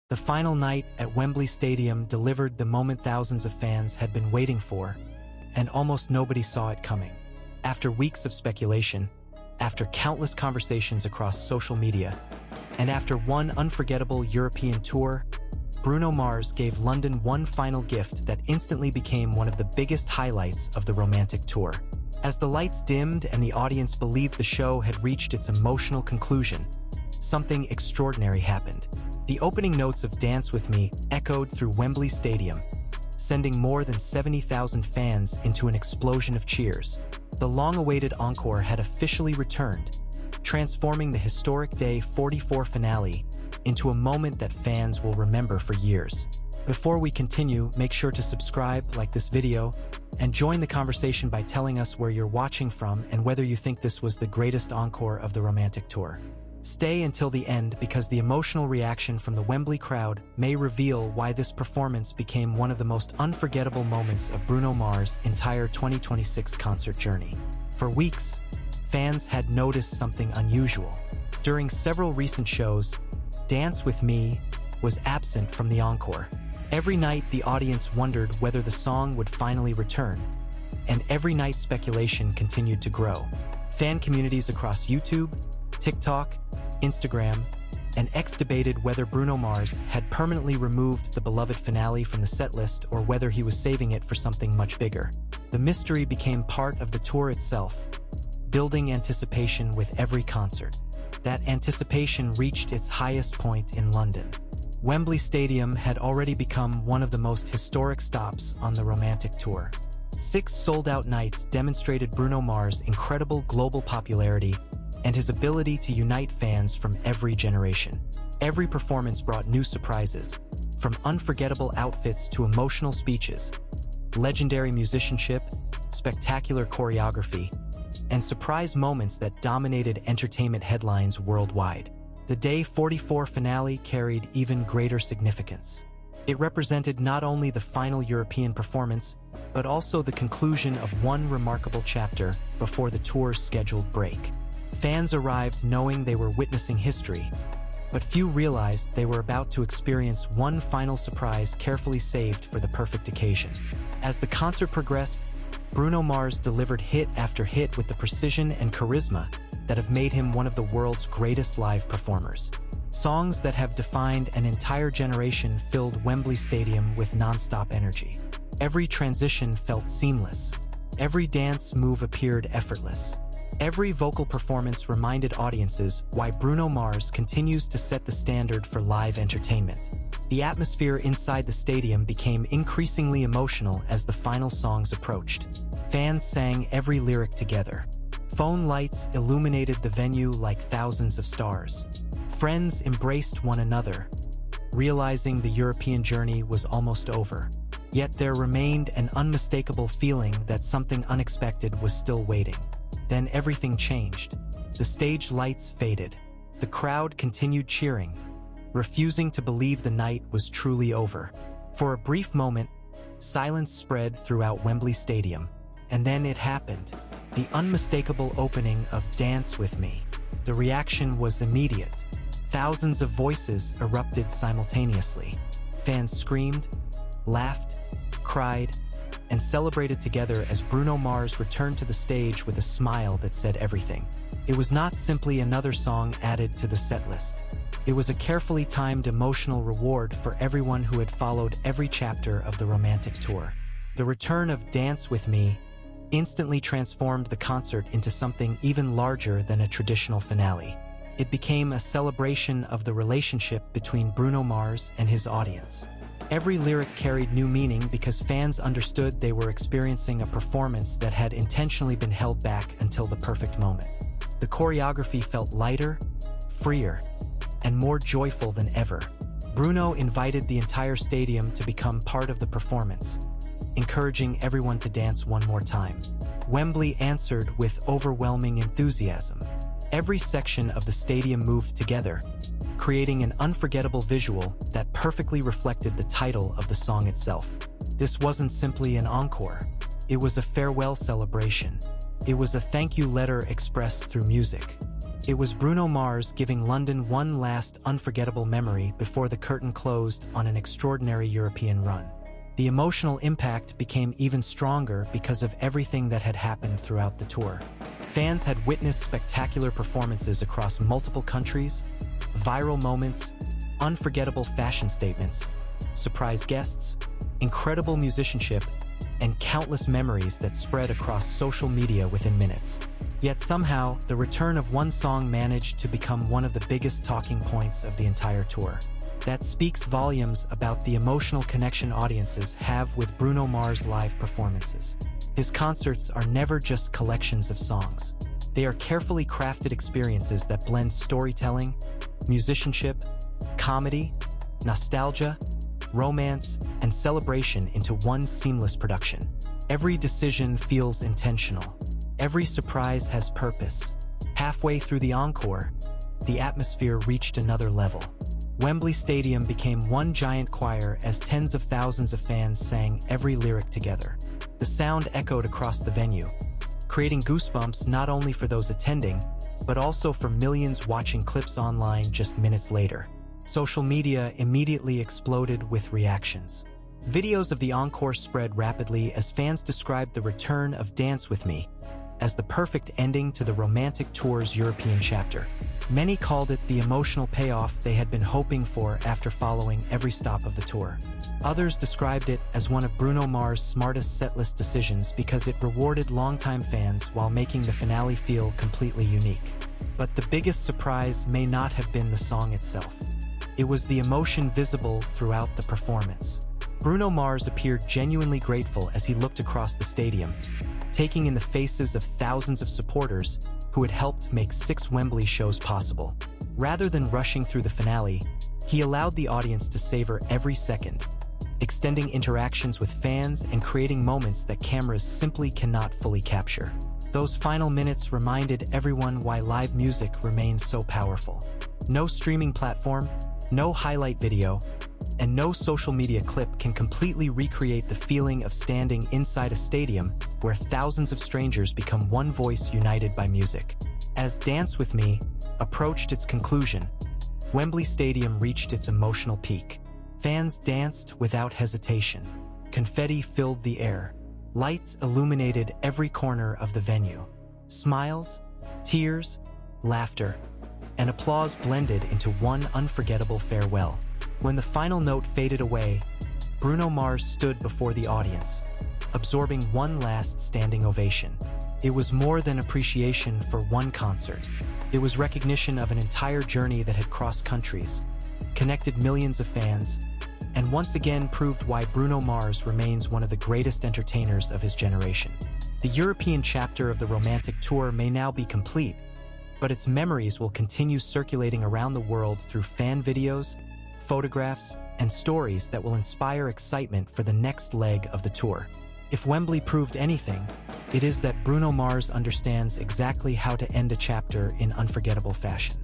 The final night at Wembley Stadium delivered the moment thousands of fans had been waiting for, and almost nobody saw it coming. After weeks of speculation, after countless conversations across social media, and after one unforgettable European tour, Bruno Mars gave London one final gift that instantly became one of the biggest highlights of the romantic tour. As the lights dimmed and the audience believed the show had reached its emotional conclusion, something extraordinary happened. The opening notes of Dance With Me echoed through Wembley Stadium, sending more than 70,000 fans into an explosion of cheers. The long-awaited Encore had officially returned, transforming the historic Day 44 finale into a moment that fans will remember for years. Before we continue, make sure to subscribe, like this video, and join the conversation by telling us where you're watching from and whether you think this was the greatest encore of the romantic tour. Stay until the end because the emotional reaction from the Wembley crowd may reveal why this performance became one of the most unforgettable moments of Bruno Mars' entire 2026 concert journey. For weeks, fans had noticed something unusual. During several recent shows, Dance With Me was absent from the encore. Every night, the audience wondered whether the song would finally return, and every night speculation continued to grow. Fan communities across YouTube, TikTok, Instagram, and X debated whether Bruno Mars had permanently removed the beloved finale from the setlist or whether he was saving it for something much bigger. The mystery became part of the tour itself, building anticipation with every concert. That anticipation reached its highest point in London. Wembley Stadium had already become one of the most historic stops on the romantic tour. 6 sold-out nights demonstrated Bruno Mars' incredible global popularity and his ability to unite fans from every generation. Every performance brought new surprises, from unforgettable outfits to emotional speeches, legendary musicianship, spectacular choreography, and surprise moments that dominated entertainment headlines worldwide. The Day 44 finale carried even greater significance. It represented not only the final European performance, but also the conclusion of one remarkable chapter before the tour's scheduled break. Fans arrived knowing they were witnessing history, but few realized they were about to experience one final surprise carefully saved for the perfect occasion. As the concert progressed, Bruno Mars delivered hit after hit with the precision and charisma that have made him one of the world's greatest live performers. Songs that have defined an entire generation filled Wembley Stadium with non-stop energy. Every transition felt seamless. Every dance move appeared effortless. Every vocal performance reminded audiences why Bruno Mars continues to set the standard for live entertainment. The atmosphere inside the stadium became increasingly emotional as the final songs approached. Fans sang every lyric together. Phone lights illuminated the venue like thousands of stars. Friends embraced one another, realizing the European journey was almost over. Yet there remained an unmistakable feeling that something unexpected was still waiting. Then everything changed. The stage lights faded. The crowd continued cheering, refusing to believe the night was truly over. For a brief moment, silence spread throughout Wembley Stadium. And then it happened. The unmistakable opening of Dance With Me. The reaction was immediate. Thousands of voices erupted simultaneously. Fans screamed, laughed, cried, and celebrated together as Bruno Mars returned to the stage with a smile that said everything. It was not simply another song added to the setlist. It was a carefully timed emotional reward for everyone who had followed every chapter of the romantic tour. The return of Dance With Me instantly transformed the concert into something even larger than a traditional finale. It became a celebration of the relationship between Bruno Mars and his audience. Every lyric carried new meaning because fans understood they were experiencing a performance that had intentionally been held back until the perfect moment. The choreography felt lighter, freer, and more joyful than ever. Bruno invited the entire stadium to become part of the performance, encouraging everyone to dance one more time. Wembley answered with overwhelming enthusiasm. Every section of the stadium moved together, creating an unforgettable visual that perfectly reflected the title of the song itself. This wasn't simply an encore. It was a farewell celebration. It was a thank you letter expressed through music. It was Bruno Mars giving London one last unforgettable memory before the curtain closed on an extraordinary European run. The emotional impact became even stronger because of everything that had happened throughout the tour. Fans had witnessed spectacular performances across multiple countries, viral moments, unforgettable fashion statements, surprise guests, incredible musicianship, and countless memories that spread across social media within minutes. Yet somehow, the return of one song managed to become one of the biggest talking points of the entire tour. That speaks volumes about the emotional connection audiences have with Bruno Mars' live performances. His concerts are never just collections of songs. They are carefully crafted experiences that blend storytelling, musicianship, comedy, nostalgia, romance, and celebration into one seamless production. Every decision feels intentional. Every surprise has purpose. Halfway through the encore, the atmosphere reached another level. Wembley Stadium became one giant choir as tens of thousands of fans sang every lyric together. The sound echoed across the venue, creating goosebumps not only for those attending, but also for millions watching clips online just minutes later. Social media immediately exploded with reactions. Videos of the encore spread rapidly as fans described the return of Dance With Me as the perfect ending to the romantic tour's European chapter. Many called it the emotional payoff they had been hoping for after following every stop of the tour. Others described it as one of Bruno Mars' smartest setlist decisions because it rewarded longtime fans while making the finale feel completely unique. But the biggest surprise may not have been the song itself. It was the emotion visible throughout the performance. Bruno Mars appeared genuinely grateful as he looked across the stadium, taking in the faces of thousands of supporters who had helped make 6 Wembley shows possible. Rather than rushing through the finale, he allowed the audience to savor every second, extending interactions with fans and creating moments that cameras simply cannot fully capture. Those final minutes reminded everyone why live music remains so powerful. No streaming platform, no highlight video, and no social media clip can completely recreate the feeling of standing inside a stadium where thousands of strangers become one voice united by music. As Dance With Me approached its conclusion, Wembley Stadium reached its emotional peak. Fans danced without hesitation. Confetti filled the air. Lights illuminated every corner of the venue. Smiles, tears, laughter, and applause blended into one unforgettable farewell. When the final note faded away, Bruno Mars stood before the audience, absorbing one last standing ovation. It was more than appreciation for one concert. It was recognition of an entire journey that had crossed countries, connected millions of fans, and once again proved why Bruno Mars remains one of the greatest entertainers of his generation. The European chapter of the romantic tour may now be complete, but its memories will continue circulating around the world through fan videos, photographs, and stories that will inspire excitement for the next leg of the tour. If Wembley proved anything, it is that Bruno Mars understands exactly how to end a chapter in unforgettable fashion.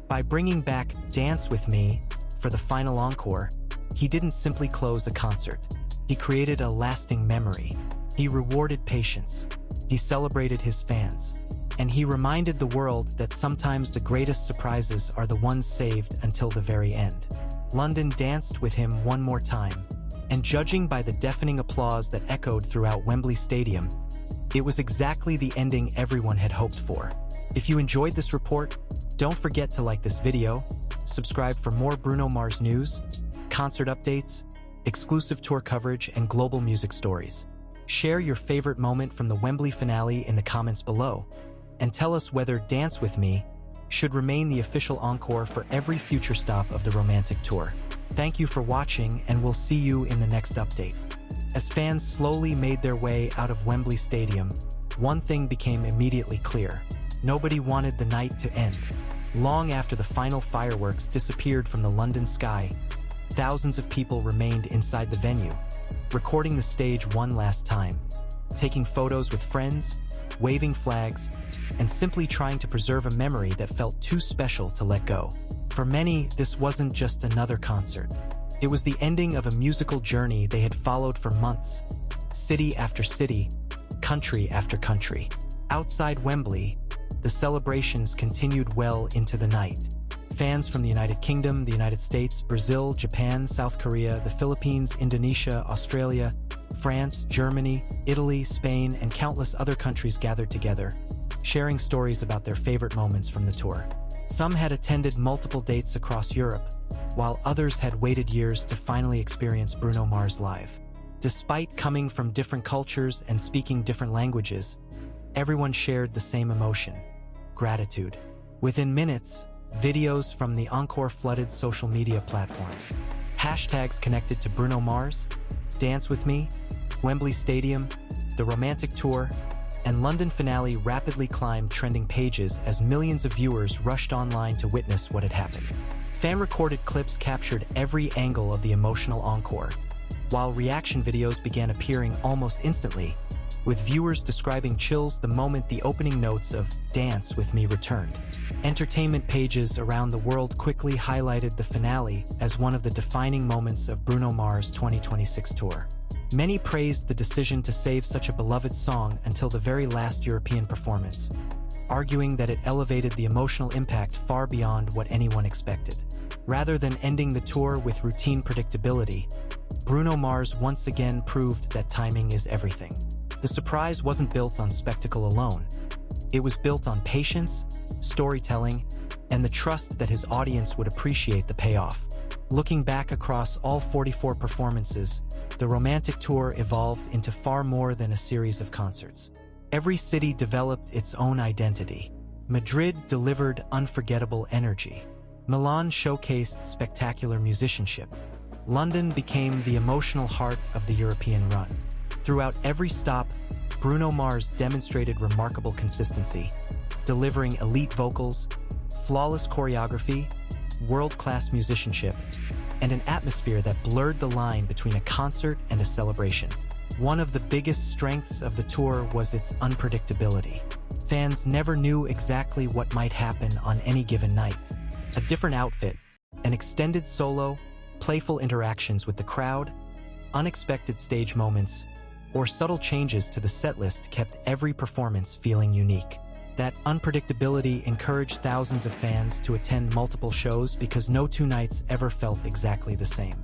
By bringing back Dance With Me for the final encore, he didn't simply close a concert. He created a lasting memory. He rewarded patience. He celebrated his fans. And he reminded the world that sometimes the greatest surprises are the ones saved until the very end. London danced with him one more time, and judging by the deafening applause that echoed throughout Wembley Stadium, it was exactly the ending everyone had hoped for. If you enjoyed this report, don't forget to like this video, subscribe for more Bruno Mars news, concert updates, exclusive tour coverage, and global music stories. Share your favorite moment from the Wembley finale in the comments below, and tell us whether Dance With Me should remain the official encore for every future stop of the romantic tour. Thank you for watching, and we'll see you in the next update. As fans slowly made their way out of Wembley Stadium, one thing became immediately clear. Nobody wanted the night to end. Long after the final fireworks disappeared from the London sky, thousands of people remained inside the venue, recording the stage one last time, taking photos with friends, waving flags, and simply trying to preserve a memory that felt too special to let go. For many, this wasn't just another concert. It was the ending of a musical journey they had followed for months, city after city, country after country. Outside Wembley, the celebrations continued well into the night. Fans from the United Kingdom, the United States, Brazil, Japan, South Korea, the Philippines, Indonesia, Australia, France, Germany, Italy, Spain, and countless other countries gathered together, sharing stories about their favorite moments from the tour. Some had attended multiple dates across Europe, while others had waited years to finally experience Bruno Mars live. Despite coming from different cultures and speaking different languages, everyone shared the same emotion: gratitude. Within minutes, videos from the Encore flooded social media platforms. Hashtags connected to Bruno Mars, Dance With Me, Wembley Stadium, the Romantic Tour, and London finale rapidly climbed trending pages as millions of viewers rushed online to witness what had happened. Fan-recorded clips captured every angle of the emotional encore, while reaction videos began appearing almost instantly, with viewers describing chills the moment the opening notes of Dance With Me returned. Entertainment pages around the world quickly highlighted the finale as one of the defining moments of Bruno Mars' 2026 tour. Many praised the decision to save such a beloved song until the very last European performance, arguing that it elevated the emotional impact far beyond what anyone expected. Rather than ending the tour with routine predictability, Bruno Mars once again proved that timing is everything. The surprise wasn't built on spectacle alone. It was built on patience, storytelling, and the trust that his audience would appreciate the payoff. Looking back across all 44 performances, the Romantic Tour evolved into far more than a series of concerts. Every city developed its own identity. Madrid delivered unforgettable energy. Milan showcased spectacular musicianship. London became the emotional heart of the European run. Throughout every stop, Bruno Mars demonstrated remarkable consistency, delivering elite vocals, flawless choreography, world-class musicianship, and an atmosphere that blurred the line between a concert and a celebration. One of the biggest strengths of the tour was its unpredictability. Fans never knew exactly what might happen on any given night. A different outfit, an extended solo, playful interactions with the crowd, unexpected stage moments, or subtle changes to the setlist kept every performance feeling unique. That unpredictability encouraged thousands of fans to attend multiple shows because no two nights ever felt exactly the same.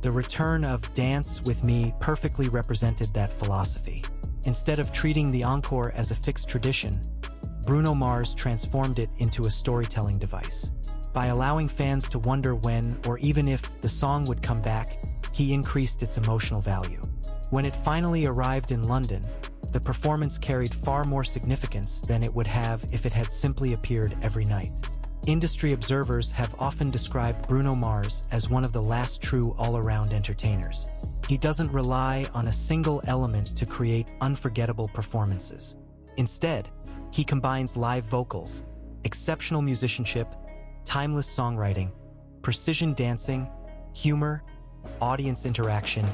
The return of Dance With Me perfectly represented that philosophy. Instead of treating the encore as a fixed tradition, Bruno Mars transformed it into a storytelling device. By allowing fans to wonder when or even if the song would come back, he increased its emotional value. When it finally arrived in London, the performance carried far more significance than it would have if it had simply appeared every night. Industry observers have often described Bruno Mars as one of the last true all-around entertainers. He doesn't rely on a single element to create unforgettable performances. Instead, he combines live vocals, exceptional musicianship, timeless songwriting, precision dancing, humor, audience interaction,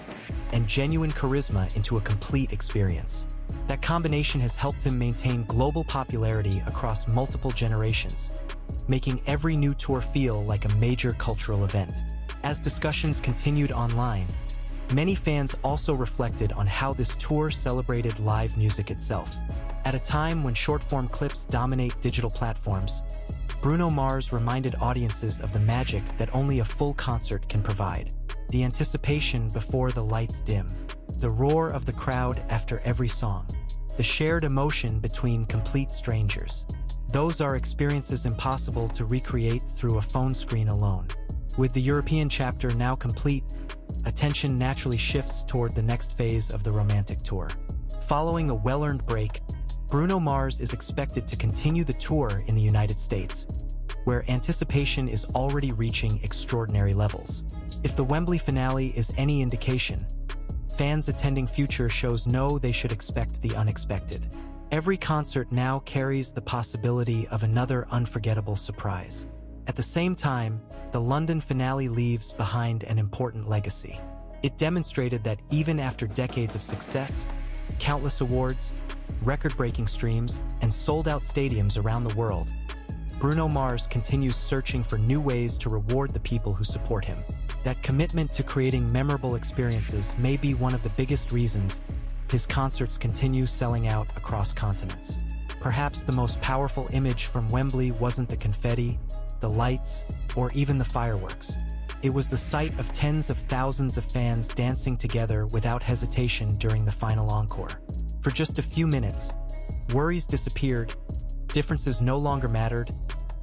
and genuine charisma into a complete experience. That combination has helped him maintain global popularity across multiple generations, making every new tour feel like a major cultural event. As discussions continued online, many fans also reflected on how this tour celebrated live music itself. At a time when short-form clips dominate digital platforms, Bruno Mars reminded audiences of the magic that only a full concert can provide. The anticipation before the lights dim, the roar of the crowd after every song, the shared emotion between complete strangers. Those are experiences impossible to recreate through a phone screen alone. With the European chapter now complete, attention naturally shifts toward the next phase of the Romantic Tour. Following a well-earned break, Bruno Mars is expected to continue the tour in the United States, where anticipation is already reaching extraordinary levels. If the Wembley finale is any indication, fans attending future shows know they should expect the unexpected. Every concert now carries the possibility of another unforgettable surprise. At the same time, the London finale leaves behind an important legacy. It demonstrated that even after decades of success, countless awards, record-breaking streams, and sold-out stadiums around the world, Bruno Mars continues searching for new ways to reward the people who support him. That commitment to creating memorable experiences may be one of the biggest reasons his concerts continue selling out across continents. Perhaps the most powerful image from Wembley wasn't the confetti, the lights, or even the fireworks. It was the sight of tens of thousands of fans dancing together without hesitation during the final encore. For just a few minutes, worries disappeared, differences no longer mattered,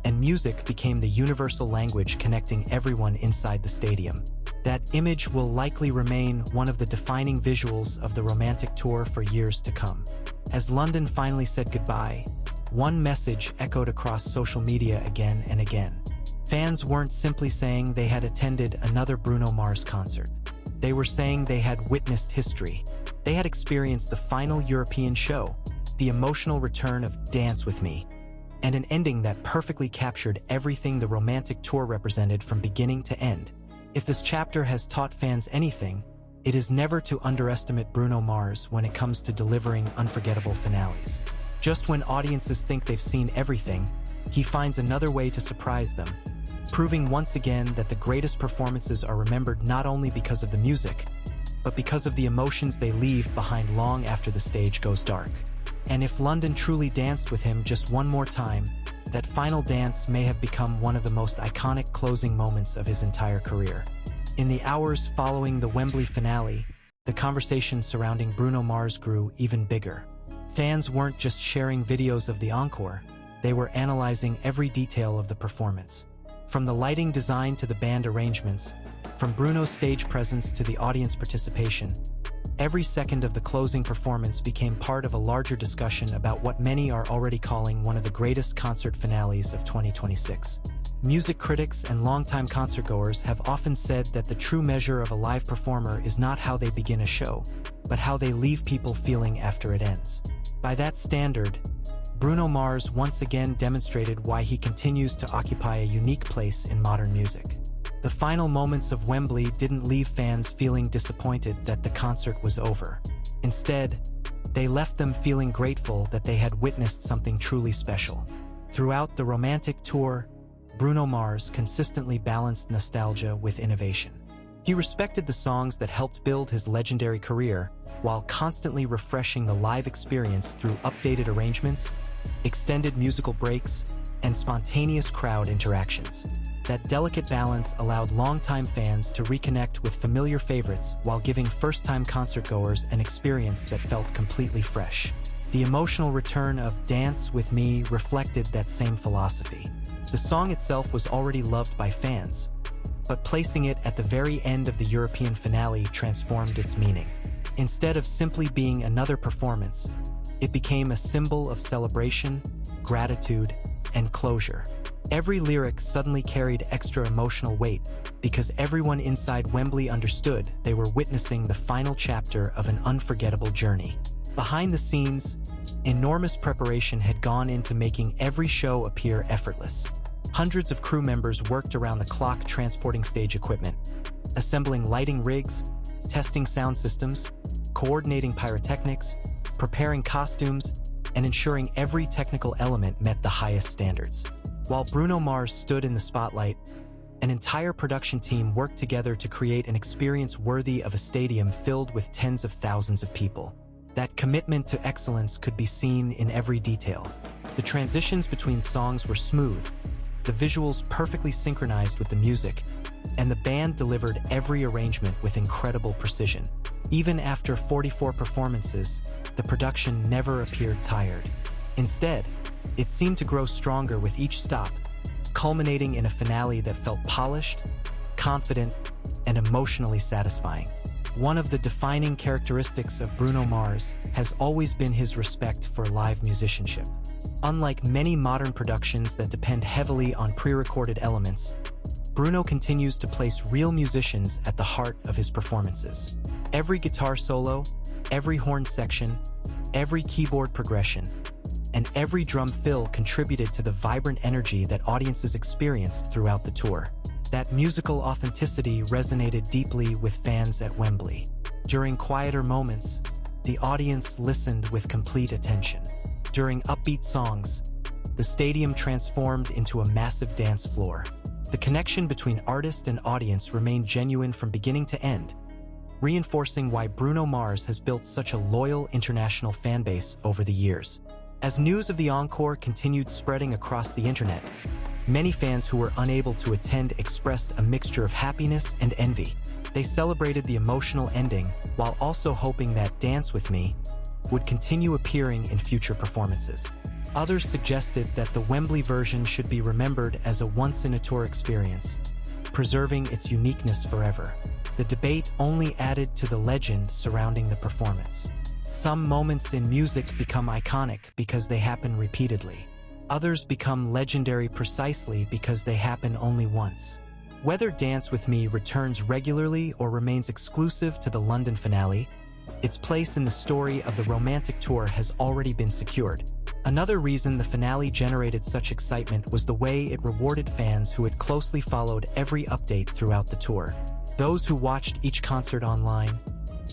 and music became the universal language connecting everyone inside the stadium. That image will likely remain one of the defining visuals of the romantic tour for years to come. As London finally said goodbye, one message echoed across social media again and again. Fans weren't simply saying they had attended another Bruno Mars concert. They were saying they had witnessed history. They had experienced the final European show, the emotional return of Dance With Me, and an ending that perfectly captured everything the romantic tour represented from beginning to end. If this chapter has taught fans anything, it is never to underestimate Bruno Mars when it comes to delivering unforgettable finales. Just when audiences think they've seen everything, he finds another way to surprise them, proving once again that the greatest performances are remembered not only because of the music, but because of the emotions they leave behind long after the stage goes dark. And if London truly danced with him just one more time, that final dance may have become one of the most iconic closing moments of his entire career. In the hours following the Wembley finale, the conversation surrounding Bruno Mars grew even bigger. Fans weren't just sharing videos of the encore, they were analyzing every detail of the performance. From the lighting design to the band arrangements, from Bruno's stage presence to the audience participation, every second of the closing performance became part of a larger discussion about what many are already calling one of the greatest concert finales of 2026. Music critics and longtime concertgoers have often said that the true measure of a live performer is not how they begin a show, but how they leave people feeling after it ends. By that standard, Bruno Mars once again demonstrated why he continues to occupy a unique place in modern music. The final moments of Wembley didn't leave fans feeling disappointed that the concert was over. Instead, they left them feeling grateful that they had witnessed something truly special. Throughout the romantic tour, Bruno Mars consistently balanced nostalgia with innovation. He respected the songs that helped build his legendary career, while constantly refreshing the live experience through updated arrangements, extended musical breaks, and spontaneous crowd interactions. That delicate balance allowed longtime fans to reconnect with familiar favorites while giving first-time concertgoers an experience that felt completely fresh. The emotional return of Dance With Me reflected that same philosophy. The song itself was already loved by fans, but placing it at the very end of the European finale transformed its meaning. Instead of simply being another performance, it became a symbol of celebration, gratitude, and closure. Every lyric suddenly carried extra emotional weight because everyone inside Wembley understood they were witnessing the final chapter of an unforgettable journey. Behind the scenes, enormous preparation had gone into making every show appear effortless. Hundreds of crew members worked around the clock transporting stage equipment, assembling lighting rigs, testing sound systems, coordinating pyrotechnics, preparing costumes, and ensuring every technical element met the highest standards. While Bruno Mars stood in the spotlight, an entire production team worked together to create an experience worthy of a stadium filled with tens of thousands of people. That commitment to excellence could be seen in every detail. The transitions between songs were smooth, the visuals perfectly synchronized with the music, and the band delivered every arrangement with incredible precision. Even after 44 performances, the production never appeared tired. Instead, it seemed to grow stronger with each stop, culminating in a finale that felt polished, confident, and emotionally satisfying. One of the defining characteristics of Bruno Mars has always been his respect for live musicianship. Unlike many modern productions that depend heavily on pre-recorded elements, Bruno continues to place real musicians at the heart of his performances. Every guitar solo, every horn section, every keyboard progression, and every drum fill contributed to the vibrant energy that audiences experienced throughout the tour. That musical authenticity resonated deeply with fans at Wembley. During quieter moments, the audience listened with complete attention. During upbeat songs, the stadium transformed into a massive dance floor. The connection between artist and audience remained genuine from beginning to end, reinforcing why Bruno Mars has built such a loyal international fanbase over the years. As news of the encore continued spreading across the internet, many fans who were unable to attend expressed a mixture of happiness and envy. They celebrated the emotional ending while also hoping that Dance With Me would continue appearing in future performances. Others suggested that the Wembley version should be remembered as a once-in-a-tour experience, preserving its uniqueness forever. The debate only added to the legend surrounding the performance. Some moments in music become iconic because they happen repeatedly. Others become legendary precisely because they happen only once. Whether Dance With Me returns regularly or remains exclusive to the London finale, its place in the story of the romantic tour has already been secured. Another reason the finale generated such excitement was the way it rewarded fans who had closely followed every update throughout the tour. Those who watched each concert online,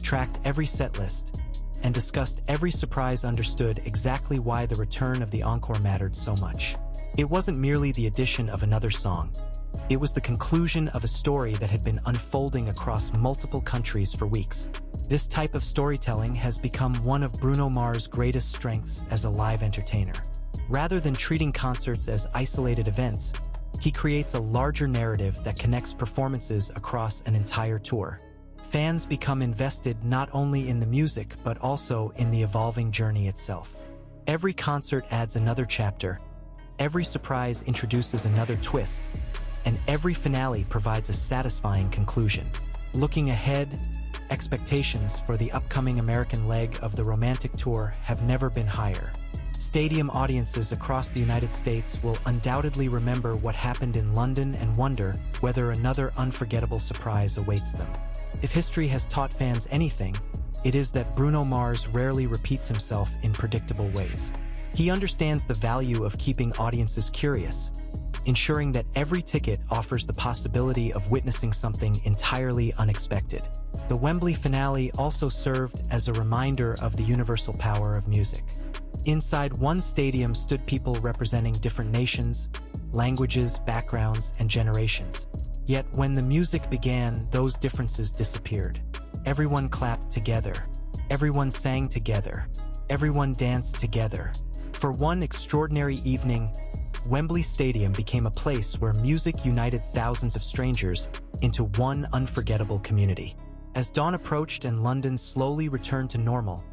tracked every set list, and discussed every surprise understood exactly why the return of the encore mattered so much. It wasn't merely the addition of another song. It was the conclusion of a story that had been unfolding across multiple countries for weeks. This type of storytelling has become one of Bruno Mars' greatest strengths as a live entertainer. Rather than treating concerts as isolated events, he creates a larger narrative that connects performances across an entire tour. Fans become invested not only in the music but also in the evolving journey itself. Every concert adds another chapter, every surprise introduces another twist, and every finale provides a satisfying conclusion. Looking ahead, expectations for the upcoming American leg of the romantic tour have never been higher. Stadium audiences across the United States will undoubtedly remember what happened in London and wonder whether another unforgettable surprise awaits them. If history has taught fans anything, it is that Bruno Mars rarely repeats himself in predictable ways. He understands the value of keeping audiences curious, ensuring that every ticket offers the possibility of witnessing something entirely unexpected. The Wembley finale also served as a reminder of the universal power of music. Inside one stadium stood people representing different nations, languages, backgrounds, and generations. Yet when the music began, those differences disappeared. Everyone clapped together. Everyone sang together. Everyone danced together. For one extraordinary evening, Wembley Stadium became a place where music united thousands of strangers into one unforgettable community. As dawn approached and London slowly returned to normal,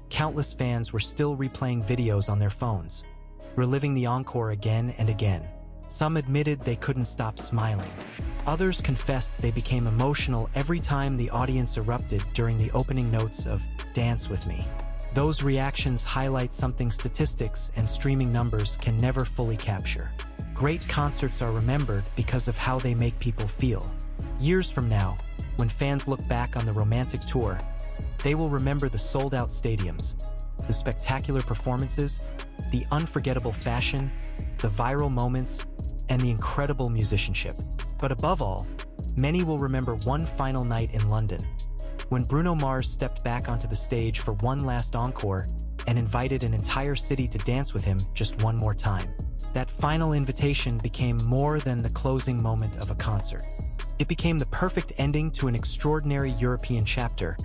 countless fans were still replaying videos on their phones, reliving the encore again and again. Some admitted they couldn't stop smiling. Others confessed they became emotional every time the audience erupted during the opening notes of Dance With Me. Those reactions highlight something statistics and streaming numbers can never fully capture. Great concerts are remembered because of how they make people feel. Years from now, when fans look back on the romantic tour, they will remember the sold-out stadiums, the spectacular performances, the unforgettable fashion, the viral moments, and the incredible musicianship. But above all, many will remember one final night in London, when Bruno Mars stepped back onto the stage for one last encore and invited an entire city to dance with him just one more time. That final invitation became more than the closing moment of a concert. It became the perfect ending to an extraordinary European chapter,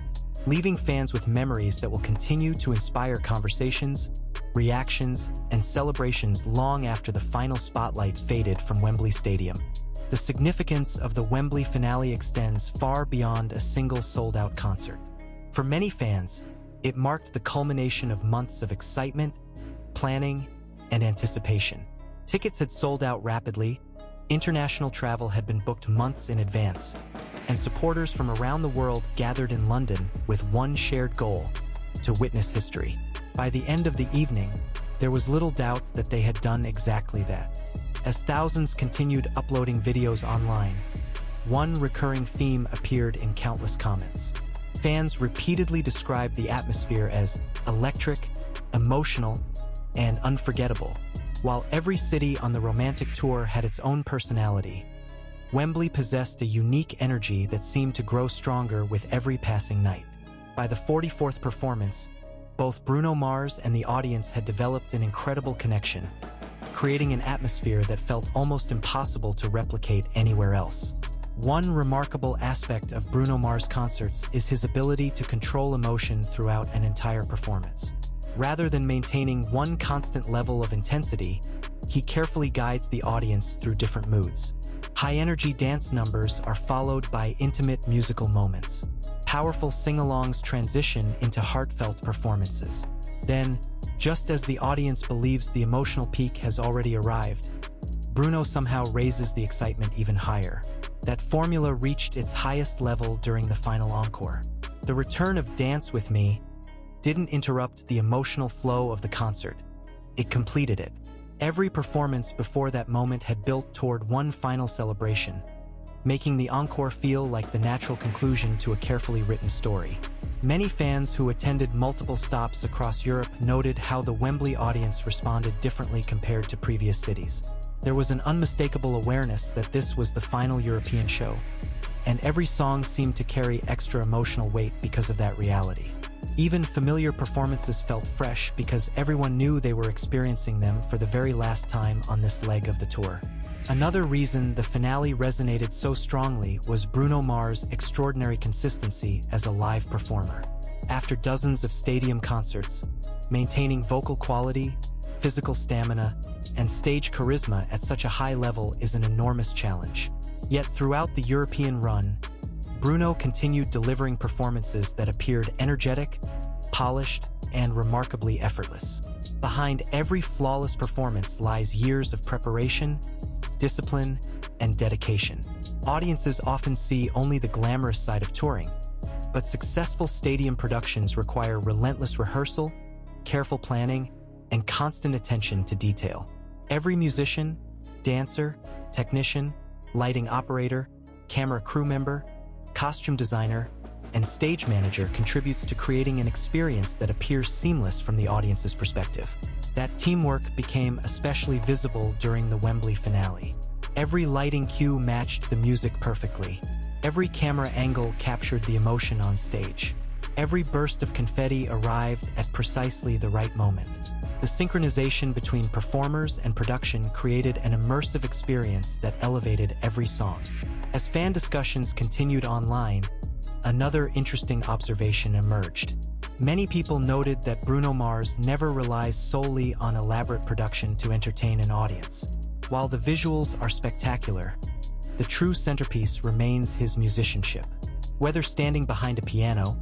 leaving fans with memories that will continue to inspire conversations, reactions, and celebrations long after the final spotlight faded from Wembley Stadium. The significance of the Wembley finale extends far beyond a single sold-out concert. For many fans, it marked the culmination of months of excitement, planning, and anticipation. Tickets had sold out rapidly, international travel had been booked months in advance, and supporters from around the world gathered in London with one shared goal: to witness history. By the end of the evening, there was little doubt that they had done exactly that. As thousands continued uploading videos online, one recurring theme appeared in countless comments. Fans repeatedly described the atmosphere as electric, emotional, and unforgettable. While every city on the romantic tour had its own personality, Wembley possessed a unique energy that seemed to grow stronger with every passing night. By the 44th performance, both Bruno Mars and the audience had developed an incredible connection, creating an atmosphere that felt almost impossible to replicate anywhere else. One remarkable aspect of Bruno Mars concerts is his ability to control emotion throughout an entire performance. Rather than maintaining one constant level of intensity, he carefully guides the audience through different moods. High-energy dance numbers are followed by intimate musical moments. Powerful sing-alongs transition into heartfelt performances. Then, just as the audience believes the emotional peak has already arrived, Bruno somehow raises the excitement even higher. That formula reached its highest level during the final encore. The return of Dance With Me didn't interrupt the emotional flow of the concert. It completed it. Every performance before that moment had built toward one final celebration, making the encore feel like the natural conclusion to a carefully written story. Many fans who attended multiple stops across Europe noted how the Wembley audience responded differently compared to previous cities. There was an unmistakable awareness that this was the final European show, and every song seemed to carry extra emotional weight because of that reality. Even familiar performances felt fresh because everyone knew they were experiencing them for the very last time on this leg of the tour. Another reason the finale resonated so strongly was Bruno Mars' extraordinary consistency as a live performer. After dozens of stadium concerts, maintaining vocal quality, physical stamina, and stage charisma at such a high level is an enormous challenge. Yet throughout the European run, Bruno continued delivering performances that appeared energetic, polished, and remarkably effortless. Behind every flawless performance lies years of preparation, discipline, and dedication. Audiences often see only the glamorous side of touring, but successful stadium productions require relentless rehearsal, careful planning, and constant attention to detail. Every musician, dancer, technician, lighting operator, camera crew member, costume designer, and stage manager contributes to creating an experience that appears seamless from the audience's perspective. That teamwork became especially visible during the Wembley finale. Every lighting cue matched the music perfectly. Every camera angle captured the emotion on stage. Every burst of confetti arrived at precisely the right moment. The synchronization between performers and production created an immersive experience that elevated every song. As fan discussions continued online, another interesting observation emerged. Many people noted that Bruno Mars never relies solely on elaborate production to entertain an audience. While the visuals are spectacular, the true centerpiece remains his musicianship. Whether standing behind a piano,